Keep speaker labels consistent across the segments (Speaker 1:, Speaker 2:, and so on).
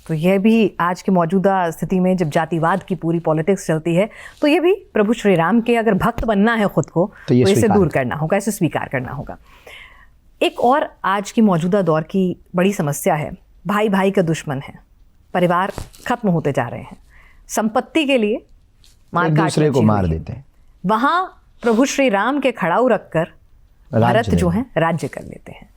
Speaker 1: तो यह भी आज की मौजूदा स्थिति में जब जातिवाद की पूरी पॉलिटिक्स चलती है, तो ये भी प्रभु श्री राम के अगर भक्त बनना है खुद को तो इसे दूर करना होगा, इसे स्वीकार करना होगा। एक और आज की मौजूदा दौर की बड़ी समस्या है, भाई भाई का दुश्मन है, परिवार खत्म होते जा रहे हैं, संपत्ति के लिए
Speaker 2: एक दूसरे को मार देते हैं।
Speaker 1: वहां प्रभु श्री राम के खड़ाऊ रखकर भरत जो है राज्य कर लेते हैं।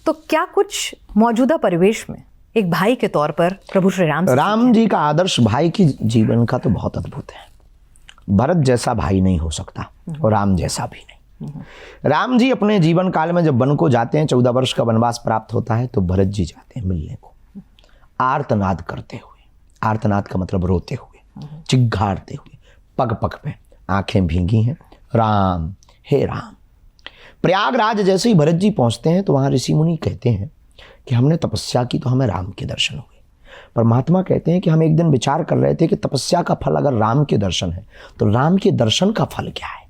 Speaker 1: तो क्या कुछ मौजूदा परिवेश में एक भाई के तौर पर प्रभु श्री राम
Speaker 2: जी का आदर्श भाई की जीवन का तो बहुत अद्भुत है। भरत जैसा भाई नहीं हो सकता और राम जैसा भी नहीं। राम जी अपने जीवन काल में जब वन को जाते हैं, 14 वर्ष का वनवास प्राप्त होता है, तो भरत जी जाते हैं मिलने को, आर्तनाद करते हुए। आर्तनाद का मतलब रोते हुए, चिघाड़ते हुए, पग पग पे आंखें भीगी हैं, राम हे राम। प्रयागराज जैसे ही भरत जी पहुंचते हैं तो वहां ऋषि मुनि कहते हैं कि हमने तपस्या की तो हमें राम के दर्शन हुए। परमात्मा कहते हैं कि हम एक दिन विचार कर रहे थे कि तपस्या का फल अगर राम के दर्शन है तो राम के दर्शन का फल क्या है।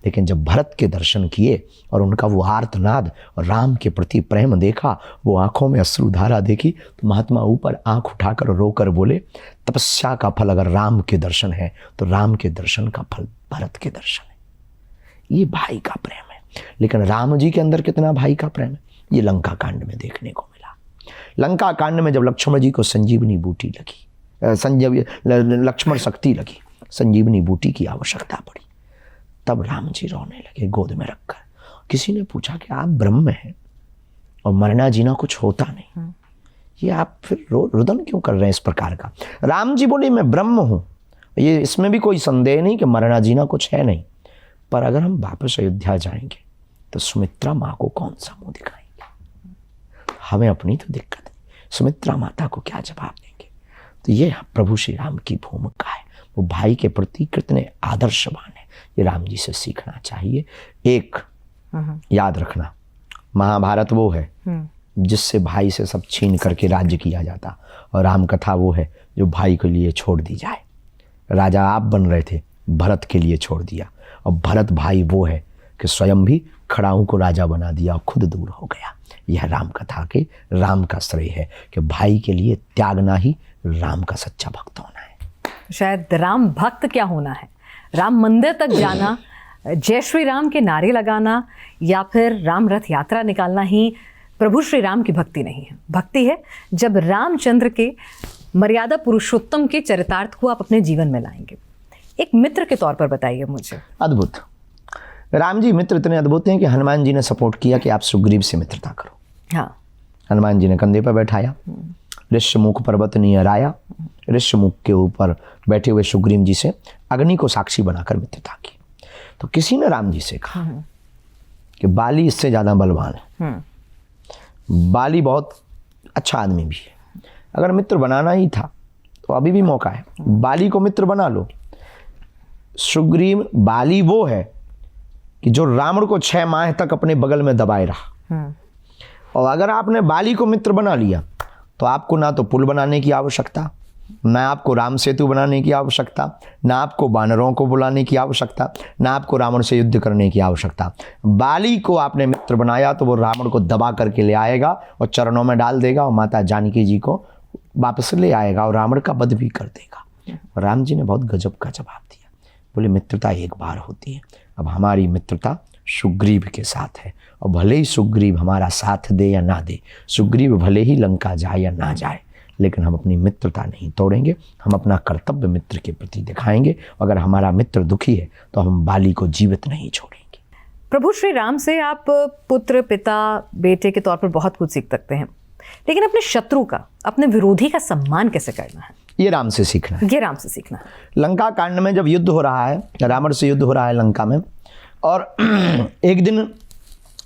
Speaker 2: लेकिन जब भरत के दर्शन किए और उनका वो आर्तनाद और राम के प्रति प्रेम देखा, वो आंखों में अश्रुधारा देखी, तो महात्मा ऊपर आंख उठाकर रोकर बोले, तपस्या का फल अगर राम के दर्शन है तो राम के दर्शन का फल भरत के दर्शन है। ये भाई का प्रेम है। लेकिन राम जी के अंदर कितना भाई का प्रेम है, ये लंका कांड में देखने को मिला। लंका कांड में जब लक्ष्मण जी को संजीवनी बूटी लगी, लक्ष्मण शक्ति लगी, संजीवनी बूटी की आवश्यकता पड़ी, तब राम जी रोने लगे गोद में रखकर। किसी ने पूछा कि आप ब्रह्म हैं और मरना जीना कुछ होता नहीं, ये आप फिर रुदन क्यों कर रहे हैं इस प्रकार का। राम जी बोले मैं ब्रह्म हूं, ये इसमें भी कोई संदेह नहीं कि मरना जीना कुछ है नहीं, पर अगर हम वापस अयोध्या जाएंगे तो सुमित्रा माँ को कौन सा मुंह दिखाएंगे, हमें अपनी तो दिक्कत है, सुमित्रा माता को क्या जवाब देंगे। तो ये प्रभु श्री राम की भूमिका है, वो भाई के प्रति कितने आदर्शवान है, ये राम जी से सीखना चाहिए। एक याद रखना, महाभारत वो है जिससे भाई से सब छीन करके राज्य किया जाता, और राम कथा वो है जो भाई के लिए छोड़ दी जाए। राजा आप बन रहे थे, भरत के लिए छोड़ दिया, और भरत भाई वो है कि स्वयं भी खड़ाऊ को राजा बना दिया और खुद दूर हो गया। यह राम कथा के राम का श्रेय है कि भाई के लिए त्यागना ही राम का सच्चा भक्त होना है।
Speaker 1: शायद राम भक्त क्या होना है, राम मंदिर तक जाना, जय श्री राम के नारे लगाना, या फिर राम रथ यात्रा निकालना ही प्रभु श्री राम की भक्ति नहीं है। भक्ति है जब रामचंद्र के मर्यादा पुरुषोत्तम के चरितार्थ को आप अपने जीवन में लाएंगे। एक मित्र के तौर पर बताइए मुझे।
Speaker 2: अद्भुत, राम जी मित्र इतने अद्भुत हैं कि हनुमान जी ने सपोर्ट किया कि आप सुग्रीव से मित्रता करो।
Speaker 1: हाँ,
Speaker 2: हनुमान जी ने कंधे पर बैठाया, ऋष्यमुख पर्वत नियर आया, ऋष्यमुख के ऊपर बैठे हुए सुग्रीव जी से अग्नि को साक्षी बनाकर मित्रता की। तो किसी ने राम जी से कहा कि बाली इससे ज्यादा बलवान है, बाली बहुत अच्छा आदमी भी है, अगर मित्र बनाना ही था तो अभी भी मौका है, बाली को मित्र बना लो। सुग्रीव, बाली वो है कि जो रावण को 6 माह तक अपने बगल में दबाए रहा, और अगर आपने बाली को मित्र बना लिया तो आपको ना तो पुल बनाने की आवश्यकता, ना आपको राम सेतु बनाने की आवश्यकता, ना आपको वानरों को बुलाने की आवश्यकता, ना आपको रावण से युद्ध करने की आवश्यकता। बाली को आपने मित्र बनाया तो वो रावण को दबा करके ले आएगा और चरणों में डाल देगा, और माता जानकी जी को वापस ले आएगा और रावण का वध भी कर देगा। और राम जी ने बहुत गजब का जवाब दिया, बोले मित्रता एक बार होती है, अब हमारी मित्रता सुग्रीव के साथ है, और भले ही सुग्रीव हमारा साथ दे या ना दे, सुग्रीव भले ही लंका जाए या ना जाए, लेकिन हम अपनी मित्रता नहीं तोड़ेंगे, हम अपना कर्तव्य मित्र के प्रति दिखाएंगे। अगर हमारा मित्र दुखी है तो हम बाली को जीवित नहीं छोड़ेंगे।
Speaker 1: प्रभु श्री राम से आप पुत्र, पिता, बेटे के तौर पर बहुत कुछ सीख सकते हैं, लेकिन अपने शत्रु का, अपने विरोधी का सम्मान कैसे करना है,
Speaker 2: ये राम से सीखना है।
Speaker 1: ये राम से सीखना है।
Speaker 2: लंका कांड में जब युद्ध हो रहा है, रावण से युद्ध हो रहा है लंका में, और एक दिन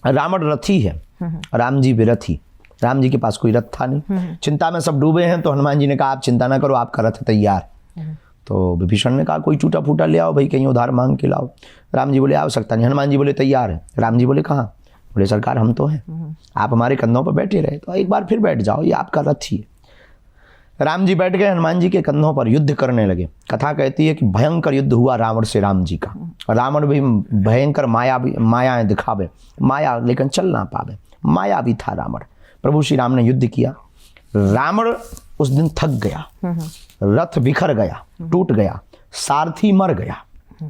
Speaker 2: रावण रथी है, राम जी विरथी, राम जी के पास कोई रथ था नहीं, चिंता में सब डूबे हैं। तो हनुमान जी ने कहा आप चिंता ना करो, आपका रथ तैयार। तो विभीषण ने कहा कोई टूटा फूटा ले आओ भाई, कहीं उधार मांग के लाओ। राम जी बोले आवश्यकता नहीं। हनुमान जी बोले तैयार है। राम जी बोले कहाँ? बोले सरकार हम तो हैं, आप हमारे कंधों पर बैठे रहे तो एक बार फिर बैठ जाओ, ये आपका रथ ही है। राम जी बैठ गए हनुमान जी के कंधों पर, युद्ध करने लगे। कथा कहती है कि भयंकर युद्ध हुआ रावण से राम जी का। रावण भी भयंकर मायाएं दिखावे, माया लेकिन चल ना पावे, माया भी था रावण। प्रभु श्री राम ने युद्ध किया, रावण उस दिन थक गया, रथ बिखर गया, टूट गया, सारथी मर गया,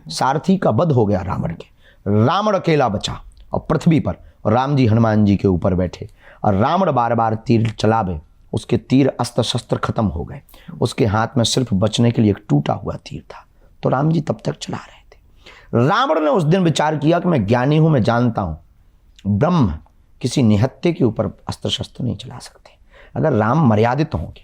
Speaker 2: सारथी का वध हो गया रावण के, रावण अकेला बचा और पृथ्वी पर, और राम जी हनुमान जी के ऊपर बैठे, और रावण बार बार तीर चलावे, उसके तीर अस्त्र शस्त्र खत्म हो गए, उसके हाथ में सिर्फ बचने के लिए एक टूटा हुआ तीर था, तो राम जी तब तक चला रहे थे। रावण ने उस दिन विचार किया कि मैं ज्ञानी हूं, मैं जानता हूं ब्रह्म किसी निहत्थे के ऊपर अस्त्र शस्त्र नहीं चला सकते, अगर राम मर्यादित होंगे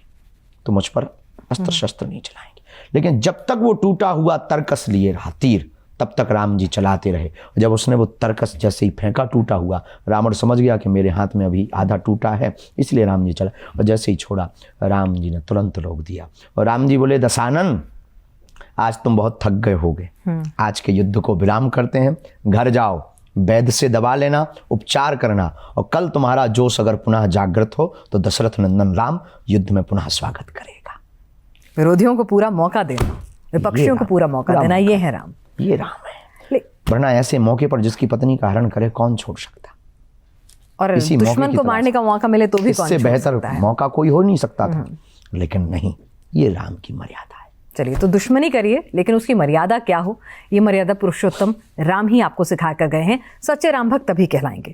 Speaker 2: तो मुझ पर अस्त्र शस्त्र नहीं चलाएंगे। लेकिन जब तक वो टूटा हुआ तरकस लिए रहा तीर, तब तक राम जी चलाते रहे। जब उसने वो तरकस जैसे ही फेंका टूटा हुआ, रावण समझ गया कि मेरे हाथ में अभी आधा टूटा है, इसलिए राम जी चला, और जैसे ही छोड़ा राम जी ने तुरंत रोक दिया। और राम जी बोले, दशानन आज तुम बहुत थक गए होगे, आज के युद्ध को विराम करते हैं, घर जाओ, वैद्य से दवा लेना, उपचार करना, और कल तुम्हारा जोश अगर पुनः जागृत हो तो दशरथ नंदन राम युद्ध में पुनः स्वागत करेगा।
Speaker 1: विरोधियों को पूरा मौका देना, विपक्षियों को पूरा मौका देना, ये है राम,
Speaker 2: ये राम है। वरना ऐसे मौके पर जिसकी पत्नी का हरण करे कौन छोड़ सकता,
Speaker 1: और दुश्मन को मारने का मौका मिले तो भी कौन छोड़ सकता है।
Speaker 2: इससे बेहतर मौका कोई हो नहीं सकता था, लेकिन नहीं, ये राम की मर्यादा है।
Speaker 1: चलिए, तो दुश्मनी करिए, लेकिन उसकी मर्यादा क्या हो, ये मर्यादा पुरुषोत्तम राम ही आपको सिखा कर गए हैं। सच्चे राम भक्त तभी कहलाएंगे